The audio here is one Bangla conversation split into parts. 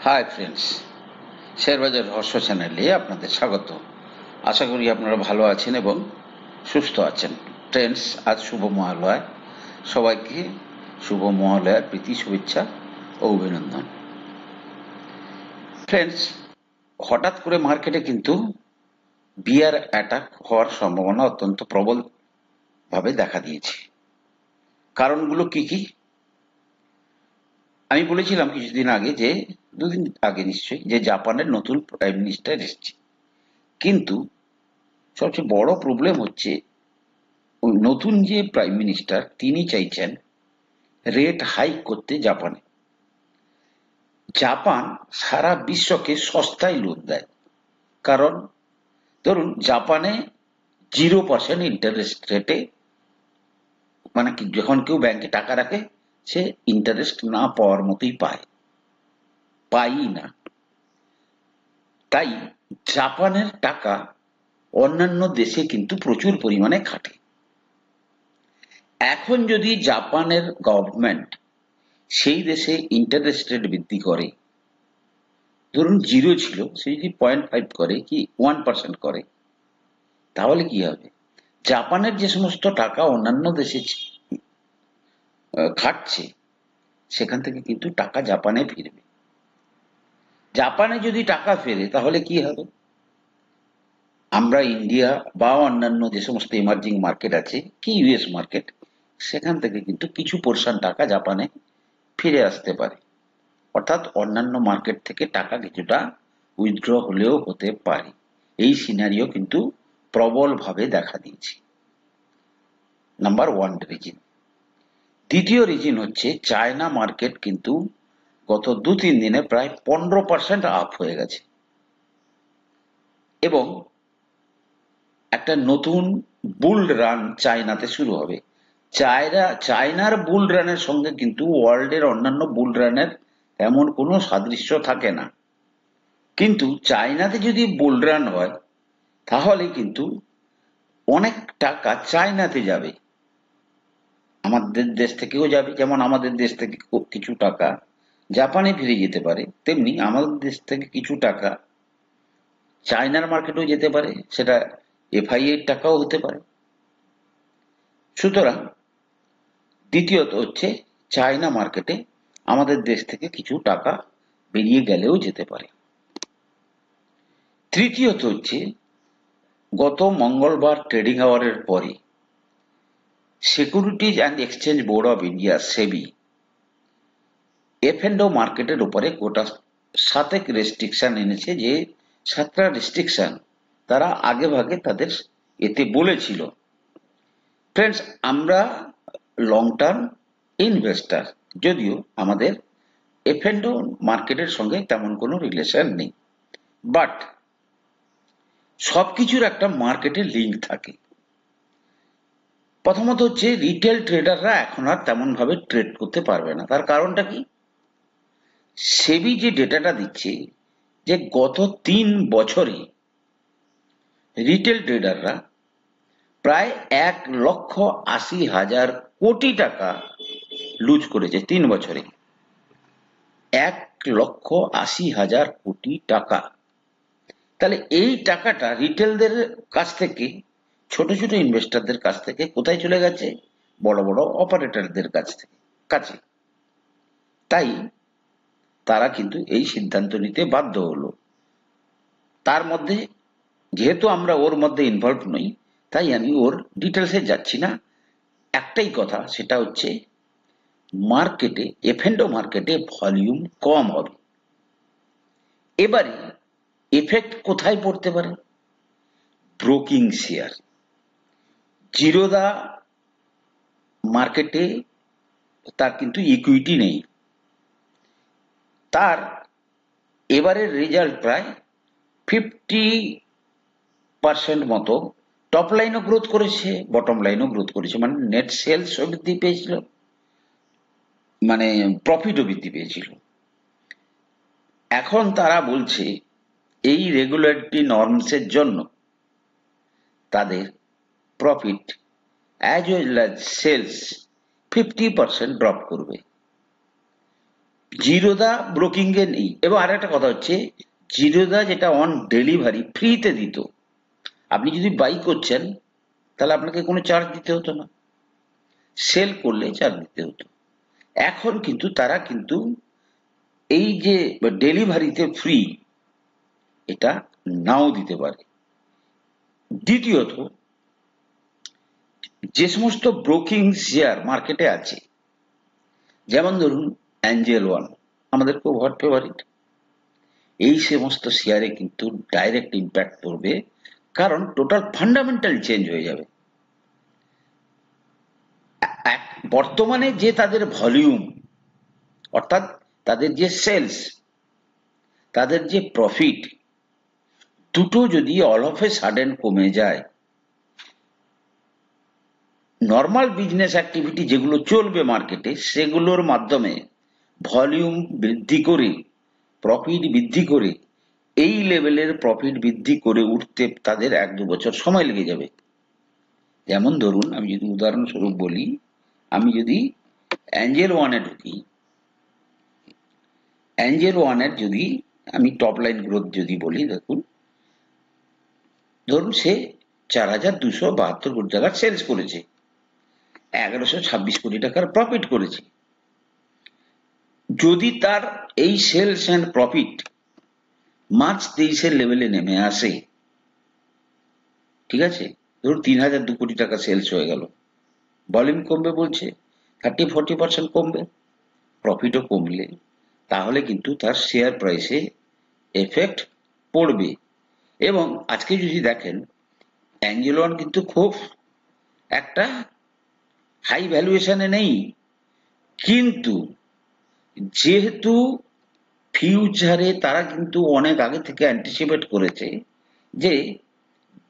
হাই ফ্রেন্ডস, শেয়ারবাজার রহস্য চ্যানেলে আপনাদের স্বাগত। আশা করি আপনারা ভালো আছেন এবং সুস্থ আছেন। ফ্রেন্ডস, আজ শুভ মহালয়া। সবাইকে শুভ মহালয়ার প্রীতি, শুভেচ্ছা ও অভিনন্দন। ফ্রেন্ডস, হঠাৎ করে মার্কেটে কিন্তু বিয়ার অ্যাটাক হওয়ার সম্ভাবনা অত্যন্ত প্রবল ভাবে দেখা দিয়েছে। কারণগুলো কি কি? আমি বলেছিলাম কিছুদিন আগে, যে দুদিন আগে নিশ্চয়ই, যে জাপানের নতুন প্রাইম মিনিস্টার এসেছে। কিন্তু সবচেয়ে বড় প্রবলেম হচ্ছে, ওই নতুন যে প্রাইম মিনিস্টার তিনি চাইছেন রেট হাইক করতে জাপানে। জাপান সারা বিশ্বকে সস্তায় লোন দেয়। কারণ ধরুন, জাপানে 0% ইন্টারেস্ট রেটে, মানে কি, যখন কেউ ব্যাংকে টাকা রাখে সে ইন্টারেস্ট না পাওয়ার মতোই পায়ই না। তাই জাপানের টাকা অন্যান্য দেশে কিন্তু প্রচুর পরিমাণে খাটে। এখন যদি জাপানের গভর্নমেন্ট সেই দেশে ইন্টারেস্ট রেট বৃদ্ধি করে, ধরুন 0 ছিল, সে যদি 0.5 করে কি 1% করে, তাহলে কি হবে? জাপানের যে সমস্ত টাকা অন্যান্য দেশে খাটছে, সেখান থেকে কিন্তু টাকা জাপানে ফিরবে। জাপানে যদি টাকা ফেরে তাহলে কি হবে? আমরা ইন্ডিয়া বা অন্যান্য যে সমস্ত এমার্জিং মার্কেট আছে, কি ইউএস মার্কেট, সেখান থেকে কিন্তু কিছু পোর্শন টাকা জাপানে ফিরে আসতে পারে। অর্থাৎ অন্যান্য মার্কেট থেকে টাকা কিছুটা উইথড্র হলেও হতে পারে। এই সিনারিও কিন্তু প্রবলভাবে দেখা দিয়েছে। Number 1 reason. দ্বিতীয় রিজন হচ্ছে, চায়না মার্কেট কিন্তু গত 2-3 দিনে প্রায় 15% আপ হয়ে গেছে এবং একটা নতুন বুল রান চায়নাতে শুরু হবে। চায়নার বুল রানের সঙ্গে কিন্তু ওয়ার্ল্ডের অন্যান্য বুল রানের এমন কোনো সাদৃশ্য থাকে না। কিন্তু চায়নাতে যদি বুল রান হয়, তাহলে কিন্তু অনেক টাকা চায়নাতে যাবে, আমাদের দেশ থেকেও যাবে। যেমন আমাদের দেশ থেকে কিছু টাকা জাপানে ফিরে যেতে পারে, তেমনি আমাদের দেশ থেকে কিছু টাকা চায়নার মার্কেটেও যেতে পারে, সেটা এফআইএ এর টাকাও হতে পারে। সুতরাং দ্বিতীয়ত হচ্ছে, চায়না মার্কেটে আমাদের দেশ থেকে কিছু টাকা বেরিয়ে গেলেও যেতে পারে। তৃতীয়ত হচ্ছে, গত মঙ্গলবার ট্রেডিং আওয়ারের পরে securities and exchange board of India, SEBI, এফ&ও মার্কেটের উপরে গোটা 7 রেস্ট্রিকশন এনেছে। যে 7টা রেস্ট্রিকশন তারা আগে ভাগে তাদের এতে বলেছিল। ফ্রেন্ডস, আমরা লং টার্ম ইনভেস্টার, যদিও আমাদের এফ&ও মার্কেটের সঙ্গে তেমন কোনো রিলেশন নেই, বাট সবকিছুর একটা মার্কেটে লিঙ্ক থাকে। প্রথমত হচ্ছে, রিটেল ট্রেডাররা এখন আর তেমন ভাবে ট্রেড করতে পারবে না। তার কারণটা কি? সেবি যে ডেটাটা দিচ্ছে, যে গত 3 বছরে রিটেল ট্রেডাররা প্রায় 1,80,000 কোটি টাকা লুজ করেছে 3 বছরে। 1,80,000 কোটি টাকা। তাহলে এই টাকাটা রিটেলদের কাছ থেকে, ছোট ছোট ইনভেস্টরদের কাছ থেকে কোথায় চলে গেছে? বড় বড় অপারেটরদের কাছে। তাই তারা কিন্তু এই সিদ্ধান্ত নিতে বাধ্য হলো। তার মধ্যে, যেহেতু আমরা ওর মধ্যে ইনভলভ নই, তাই আমি ওর ডিটেলসে যাচ্ছি না। একটাই কথা, সেটা হচ্ছে মার্কেটে, এফ&ও মার্কেটে ভলিউম কম হবে। এবারে এফেক্ট কোথায় পড়তে পারে? Broking share. জিরোদা মার্কেটে তার কিন্তু ইকুইটি নেই। তার এবারের রেজাল্ট প্রায় 50% মতো টপ লাইনও গ্রোথ করেছে, বটম লাইনও গ্রোথ করেছে, মানে নেট সেলসও বৃদ্ধি পেয়েছিল, মানে প্রফিটও বৃদ্ধি পেয়েছিল। এখন তারা বলছে এই রেগুলেটরি নর্মসের জন্য তাদের profit as well as sales 50% drop করবে। জিরোদা ব্রোকিং এ নেই। এবং আর একটা কথা হচ্ছে, জিরোদা যেটা অন ডেলিভারি ফ্রিতে দিত, আপনি যদি বাই করছেন তাহলে আপনাকে কোনো চার্জ দিতে হতো না, সেল করলে চার্জ দিতে হতো। এখন কিন্তু তারা কিন্তু এই যে ডেলিভারিতে ফ্রি, এটা নাও দিতে পারে। দ্বিতীয়ত, যে সমস্ত ব্রোকিং শেয়ার মার্কেটে আছে, যেমন ধরুন অ্যাঞ্জেল ওয়ান, আমাদের খুব হট ফেভারিট, এই সমস্ত শেয়ারে কিন্তু ডাইরেক্ট ইম্প্যাক্ট পড়বে, কারণ টোটাল ফান্ডামেন্টাল চেঞ্জ হয়ে যাবে। বর্তমানে যে তাদের ভলিউম, অর্থাৎ তাদের যে সেলস, তাদের যে প্রফিট, দুটো যদি অল অফ এ সাডেন কমে যায়, নর্মাল বিজনেস অ্যাক্টিভিটি যেগুলো চলবে মার্কেটে, সেগুলোর মাধ্যমে ভলিউম বৃদ্ধি করে, প্রফিট বৃদ্ধি করে, এই লেভেলের প্রফিট বৃদ্ধি করে উঠতে তাদের 1-2 বছর সময় লেগে যাবে। যেমন ধরুন, আমি যদি উদাহরণস্বরূপ বলি, আমি যদি অ্যাঞ্জেল ওয়ানে ঢুকি, অ্যাঞ্জেল ওয়ানের যদি আমি টপ লাইন গ্রোথ যদি বলি, দেখুন, ধরুন সে 4,272 কোটি টাকার সেলস করেছে, 1,126 কোটি টাকার প্রফিট করেছে। যদি তার এই সেলস অ্যান্ড প্রফিট মার্চ 23-এর লেভেলে নেমে আসে, ঠিক আছে, ধরুন 3,002 কোটি টাকা সেলস হয়ে গেল, ভলিউম কমবে বলছে, 30-40% কমবে, প্রফিটও কমলে, তাহলে কিন্তু তার শেয়ার প্রাইসে এফেক্ট পড়বে। এবং আজকে যদি দেখেন, অ্যাঞ্জেল ওয়ান কিন্তু খুব একটা হাই ভ্যালুয়েশনে নেই, কিন্তু যেহেতু ফিউচারে তারা কিন্তু অনেক আগে থেকে অ্যান্টিসিপেট করেছে যে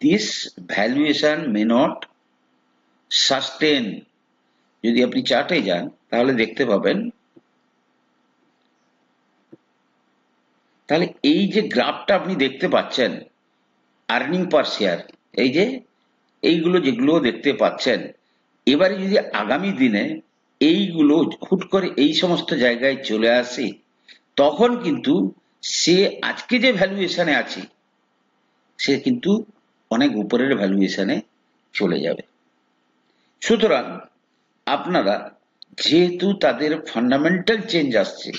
this valuation may not sustain. যদি আপনি চার্টে যান তাহলে দেখতে পাবেন, তাহলে এই যে গ্রাফটা আপনি দেখতে পাচ্ছেন, আর্নিং পার শেয়ার, এই যে এইগুলো যেগুলো দেখতে পাচ্ছেন, এবারে যদি আগামী দিনে এইগুলো হুট করে এই সমস্ত জায়গায় চলে আসে, তখন কিন্তু সে আজকে যে ভ্যালুয়েশনে আছে, সে কিন্তু অনেক উপরের ভ্যালুয়েশনে চলে যাবে। সুতরাং আপনারা, যেহেতু তাদের ফান্ডামেন্টাল চেঞ্জ আসছে,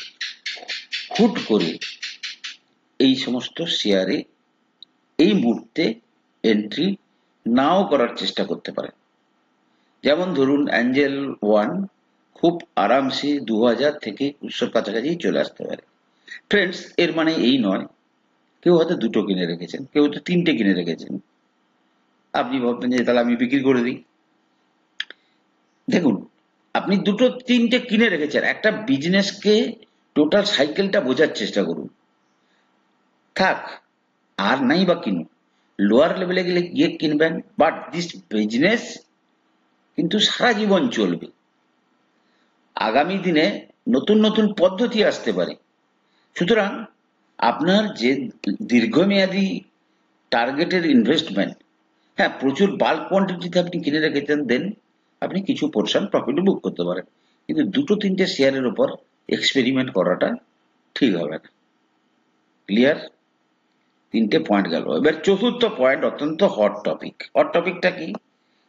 হুট করে এই সমস্ত শেয়ারে এই মুহূর্তে এন্ট্রি নাও করার চেষ্টা করতে পারেন। যেমন ধরুন অ্যাঞ্জেল ওয়ান খুব আরামসে 2,000 থেকে 200 কাছাকাছি চলে আসতে পারে। ফ্রেন্ডস, এর মানে এই নয়, কেউ হয়তো 2টো কিনে রেখেছেন, কেউ হয়তো 3টে কিনে রেখেছেন, আপনি ভাববেন যে তাহলে আমি বিক্রি করে দিই। দেখুন, আপনি 2-3টে কিনে রেখেছেন, একটা বিজনেসকে টোটাল সাইকেলটা বোঝার চেষ্টা করুন। থাক, আর নাই বা কিনুন, লোয়ার লেভেলে গেলে গিয়ে কিনবেন, বাট দিস বিজনেস কিন্তু সারা জীবন চলবে। আগামী দিনে নতুন নতুন পদ্ধতি আসতে পারে। সুতরাং আপনার যে দীর্ঘমেয়াদী টার্গেটের ইনভেস্টমেন্ট, হ্যাঁ, প্রচুর বাল্ক কোয়ান্টিটিতে আপনি কিনে রেখেছেন, দেন আপনি কিছু পোর্শন প্রফিট বুক করতে পারেন, কিন্তু 2-3টে শেয়ারের উপর এক্সপেরিমেন্ট করাটা ঠিক হবে না। ক্লিয়ার? 3টে পয়েন্ট গেল। এবার চতুর্থ পয়েন্ট, অত্যন্ত হট টপিক। হট টপিকটা কি?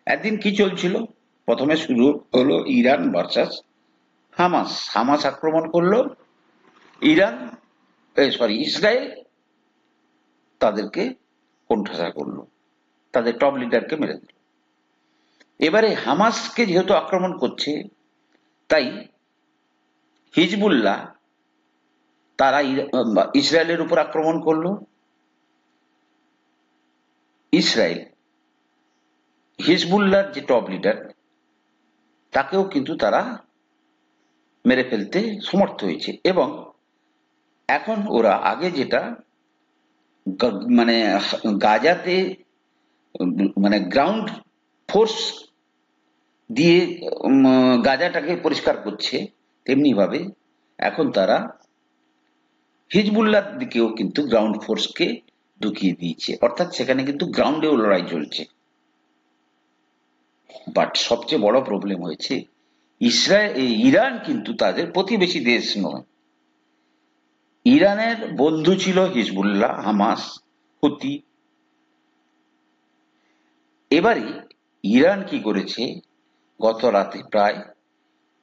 একদিন কি চলছিল? প্রথমে শুরু হলো ইরান ভার্সাস হামাস। হামাস আক্রমণ করলো, ইরান, ইসরায়েল তাদেরকে কোণঠাসা করলো, তাদের টপ লিডারকে মেরে দিল। এবারে হামাসকে যেহেতু আক্রমণ করছে, তাই হিজবুল্লাহ তারা ইসরায়েলের উপর আক্রমণ করলো। ইসরায়েল হিজবুল্লাহর যে টপ লিডার, তাকেও কিন্তু তারা মেরে ফেলতে সমর্থ হয়েছে। এবং এখন ওরা আগে যেটা মানে গাজাতে মানে গ্রাউন্ড ফোর্স দিয়ে গাজাটাকে পরিষ্কার করছে, তেমনি ভাবে এখন তারা হিজবুল্লাহর দিকেও কিন্তু গ্রাউন্ড ফোর্সকে ঢুকিয়ে দিয়েছে, অর্থাৎ সেখানে কিন্তু গ্রাউন্ডেও লড়াই চলছে। বাট সবচেয়ে বড় প্রবলেম হয়েছে, ইরান কিন্তু তাদের প্রতিবেশী দেশ নয়, ইরানের বন্ধু ছিল হিজবুল্লাহ, হামাস, হুতি। এবারে ইরান কি করেছে, গত রাতে প্রায়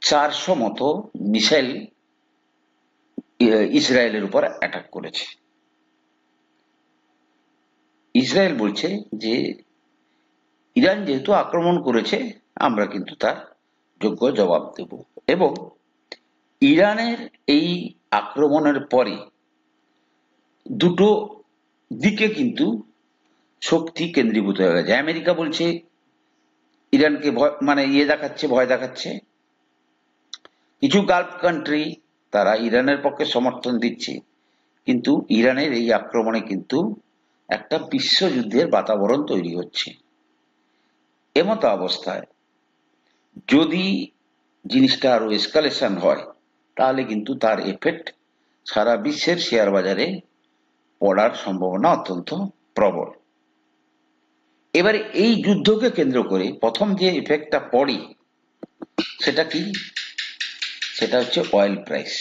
400 মতো মিসাইল ইসরায়েলের উপর অ্যাটাক করেছে। ইসরায়েল বলছে যে ইরান যেহেতু আক্রমণ করেছে, আমরা কিন্তু তার যোগ্য জবাব দেব। এবং ইরানের এই আক্রমণের পরে দুটো দিকে কিন্তু শক্তি কেন্দ্রীভূত হয়ে গেছে। আমেরিকা বলছে ইরানকে ভয় দেখাচ্ছে। কিছু গালফ কান্ট্রি তারা ইরানের পক্ষে সমর্থন দিচ্ছে। কিন্তু ইরানের এই আক্রমণে কিন্তু একটা বিশ্বযুদ্ধের বাতাবরণ তৈরি হচ্ছে। এমতো অবস্থায় যদি জিনিসটা আরো এসকালেশন হয়, তাহলে কিন্তু তার এফেক্ট সারা বিশ্বের শেয়ার বাজারে পড়ার সম্ভাবনা অত্যন্ত প্রবল। এবারে এই যুদ্ধকে কেন্দ্র করে প্রথম যে এফেক্টটা পড়ে সেটা কি, সেটা হচ্ছে অয়েল প্রাইস।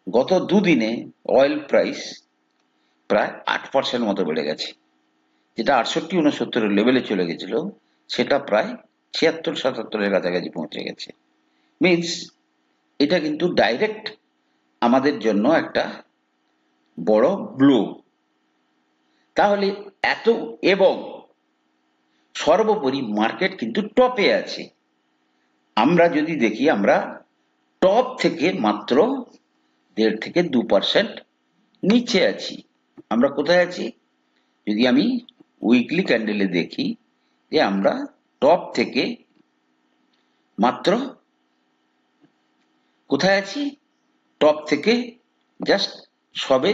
গত দুদিনে অয়েল প্রাইস প্রায় 8% মতো বেড়ে গেছে। যেটা 68-69 লেভেলে চলে গেছিল, সেটা প্রায় 76-77 কাছাকাছি পৌঁছে গেছে। মিনস এটা কিন্তু ডাইরেক্ট আমাদের জন্য একটা বড় ব্লো। তাহলে এত, এবং সর্বোপরি মার্কেট কিন্তু টপে আছে। আমরা যদি দেখি, আমরা টপ থেকে মাত্র 1.5 থেকে 2% নিচে আছি। আমরা কোথায় আছি? যদি আমি উইকলি ক্যান্ডেলে দেখি যে আমরা টপ থেকে মাত্র কোথায় আছি, টপ থেকে জাস্ট সবে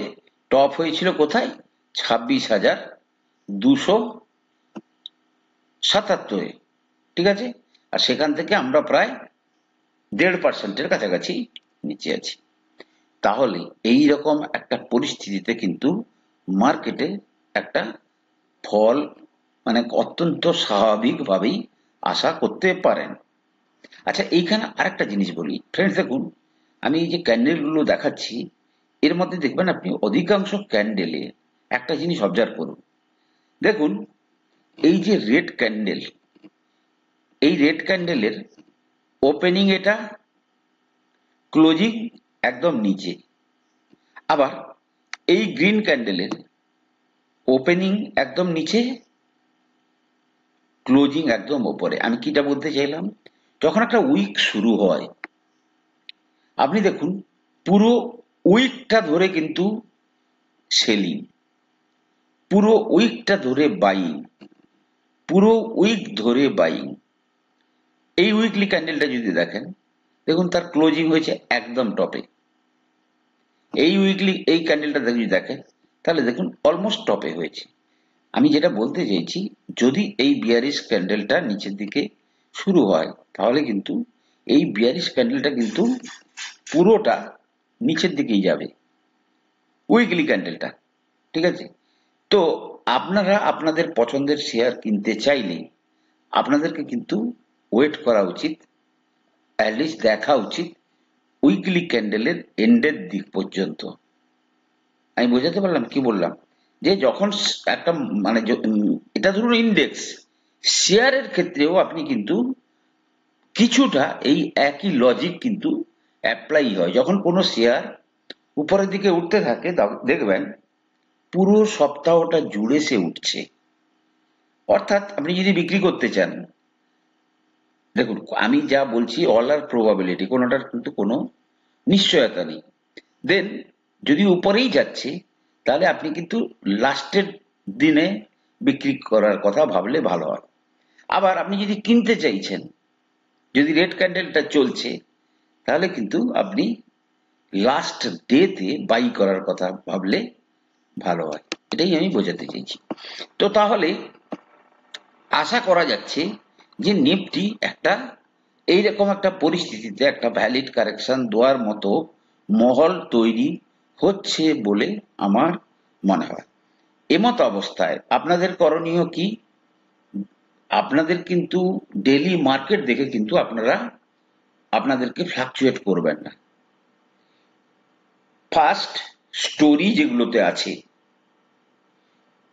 টপ হয়েছিল কোথায়, 26,277, ঠিক আছে। আর সেখান থেকে আমরা প্রায় 1.5%-এর কাছাকাছি নিচে আছি। তাহলে এই রকম একটা পরিস্থিতিতে কিন্তু মার্কেটে একটা ফল অত্যন্ত স্বাভাবিকভাবেই আশা করতে পারেন। আচ্ছা, এইখানে আরেকটা জিনিস বলি ফ্রেন্ডস, দেখুন আমি এই যে ক্যান্ডেলগুলো দেখাচ্ছি, এর মধ্যে দেখবেন আপনি অধিকাংশ ক্যান্ডেলে একটা জিনিস অবজার্ভ করুন। দেখুন এই যে রেড ক্যান্ডেল, এই রেড ক্যান্ডেলের ওপেনিং এটা, ক্লোজিং একদম নিচে। আবার এই গ্রিন ক্যান্ডেলের ওপেনিং একদম নিচে, ক্লোজিং একদম ওপরে। আমি কিটা বলতে চাইলাম, যখন একটা উইক শুরু হয়, আপনি দেখুন পুরো উইকটা ধরে কিন্তু সেলিং, পুরো উইকটা ধরে বাইং, পুরো উইক ধরে বাইং। এই উইকলি ক্যান্ডেলটা যদি দেখেন, দেখুন তার ক্লোজিং হয়েছে একদম টপে। এই ক্যান্ডেলটা যদি দেখেন, তাহলে দেখুন অলমোস্ট টপে হয়েছে। আমি যেটা বলতে চাইছি, যদি এই বিয়ারিশ ক্যান্ডেলটা নিচের দিকে শুরু হয়, তাহলে কিন্তু এই বিয়ারিশ ক্যান্ডেলটা কিন্তু পুরোটা নিচের দিকেই যাবে, উইকলি ক্যান্ডেলটা, ঠিক আছে। তো আপনারা আপনাদের পছন্দের শেয়ার কিনতে চাইলে আপনাদেরকে কিন্তু ওয়েট করা উচিত, অ্যাটলিস্ট দেখা উচিত উইকলি ক্যান্ডেলের এন্ডের দিক পর্যন্ত। আমি বোঝাতে পারলাম কি বললাম? যে যখন একটা এটা ধরুন ইন্ডেক্স, শেয়ারের ক্ষেত্রেও আপনি কিন্তু কিছুটা এই একই লজিক কিন্তু অ্যাপ্লাই হয়। যখন কোনো শেয়ার উপরের দিকে উঠতে থাকে, দেখবেন পুরো সপ্তাহটা জুড়ে সে উঠছে। অর্থাৎ আপনি যদি বিক্রি করতে চান, দেখুন আমি যা বলছি অল আর প্রবাবিলিটি, কোনোটার কিন্তু কোনো নিশ্চয়তা নেই। দেন যদি উপরেই যাচ্ছে, তাহলে আপনি কিন্তু লাস্টের দিনে বিক্রি করার কথা ভাবলে ভালো হয়। আবার আপনি যদি কিনতে চাইছেন, যদি রেড ক্যান্ডেলটা চলছে, তাহলে কিন্তু আপনি লাস্ট ডেতে বাই করার কথা ভাবলে ভালো হয়। এটাই আমি বোঝাতে চাইছি। তো তাহলে আশা করা যাচ্ছে যে নিফটি একটা এইরকম একটা পরিস্থিতিতে একটা ভ্যালিড কারেকশন দেওয়ার মতো মহল তৈরি হচ্ছে বলে আমার মনে হয়। এমত অবস্থায় আপনাদের করণীয় কি? আপনাদের কিন্তু ডেলি মার্কেট দেখে কিন্তু আপনাদেরকে ফ্লাকচুয়েট করবেন না। ফার্স্ট স্টোরি যেগুলোতে আছে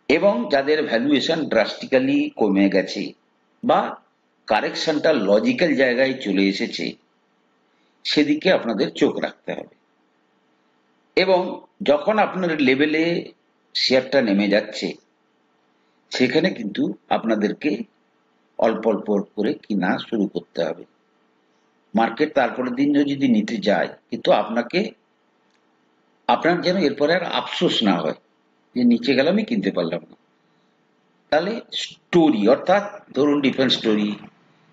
এবং যাদের ভ্যালুয়েশন ড্রাস্টিক্যালি কমে গেছে বা কারেকশনটা লজিক্যাল জায়গায় চলে এসেছে, সেদিকে আপনাদের চোখ রাখতে হবে। এবং যখন আপনার লেভেলে শেয়ারটা নেমে যাচ্ছে, সেখানে কিন্তু আপনাদেরকে অল্প অল্প করে কিনা শুরু করতে হবে। মার্কেট তারপরের দিন যদি নিতে যায়, কিন্তু আপনার যেন এরপরে আর আফসোস না হয় যে নিচে গেলে আমি কিনতে পারলাম না। তাহলে স্টোরি, অর্থাৎ ধরুন defence story,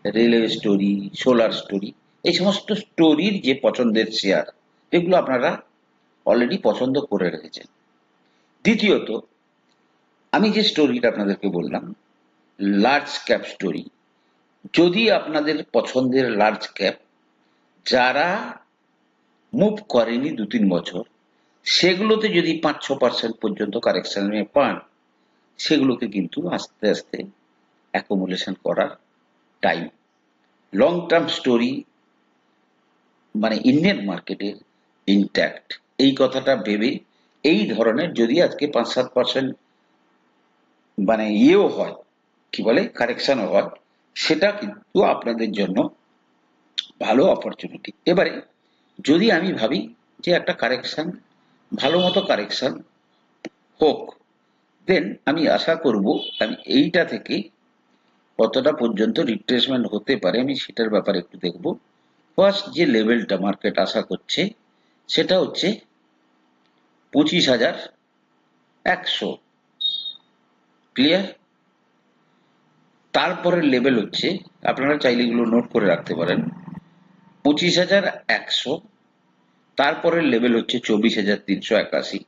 railway story, solar story, এই সমস্ত স্টোরির যে পছন্দের শেয়ার, এগুলো আপনারা অলরেডি পছন্দ করে রেখেছেন। দ্বিতীয়ত, আমি যে স্টোরিটা আপনাদেরকে বললাম লার্জ ক্যাপ স্টোরি, যদি আপনাদের পছন্দের লার্জ ক্যাপ যারা মুভ করেনি 2-3 বছর, সেগুলোতে যদি 5-6% পর্যন্ত কারেকশনে পান, সেগুলোকে কিন্তু আস্তে আস্তে অ্যাকুমুলেশন করার টাইম। লং টার্ম স্টোরি মানে ইন্ডিয়ান মার্কেটের ইনট্যাক্ট, এই কথাটা ভেবে এই ধরনের যদি আজকে 5-7% মানে ইয়েও হয়, কি বলে, কারেকশনও হয়, সেটা কিন্তু আপনাদের জন্য ভালো অপরচুনিটি। এবারে যদি আমি ভাবি যে একটা কারেকশন, ভালো মতো কারেকশন হোক, দেন আমি আশা করব আমি এইটা থেকে কতটা পর্যন্ত রিট্রেসমেন্ট হতে পারে আমি সেটার ব্যাপারে একটু দেখব। ফার্স্ট যে লেভেলটা মার্কেট আশা করছে সেটা হচ্ছে 25,100, ক্লিয়ার? তারপরের লেভেল হচ্ছে, আপনারা চাইলে এগুলো নোট করে রাখতে পারেন, 25,100, তারপরের লেভেল হচ্ছে 24,381,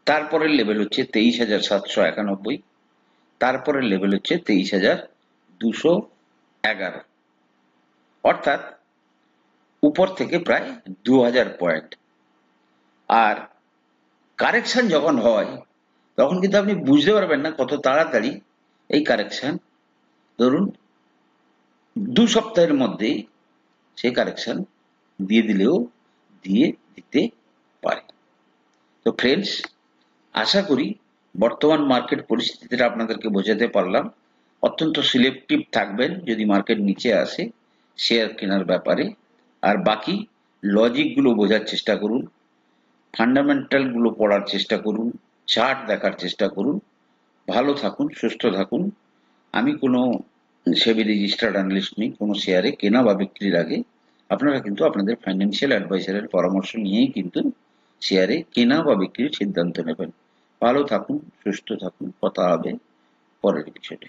তারপরের লেভেল হচ্ছে 23,791, তারপরের লেভেল হচ্ছে 23,211, অর্থাৎ উপর থেকে প্রায় 2,000 পয়েন্ট। আর কারেকশন যখন হয় তখন কিন্তু আপনি বুঝতে পারবেন না কত তাড়াতাড়ি এই কারেকশন, ধরুন 2 সপ্তাহের মধ্যেই সেই কারেকশন দিয়ে দিতে পারে। তো ফ্রেন্ডস, আশা করি বর্তমান মার্কেট পরিস্থিতিটা আপনাদেরকে বোঝাতে পারলাম। অত্যন্ত সিলেক্টিভ থাকবেন যদি মার্কেট নিচে আসে শেয়ার কেনার ব্যাপারে। আর বাকি লজিকগুলো বোঝার চেষ্টা করুন, ফান্ডামেন্টালগুলো পড়ার চেষ্টা করুন, চার্ট দেখার চেষ্টা করুন। ভালো থাকুন, সুস্থ থাকুন। আমি কোনো সেবি রেজিস্টার্ড অ্যানালিস্ট নই। কোনো শেয়ারে কেনা বা বিক্রির আগে আপনারা কিন্তু আপনাদের ফাইন্যান্সিয়াল অ্যাডভাইজারের পরামর্শ নিয়েই কিন্তু শেয়ারে কেনা বা বিক্রির সিদ্ধান্ত নেবেন। ভালো থাকুন, সুস্থ থাকুন। কথা হবে পরের এপিসোডে।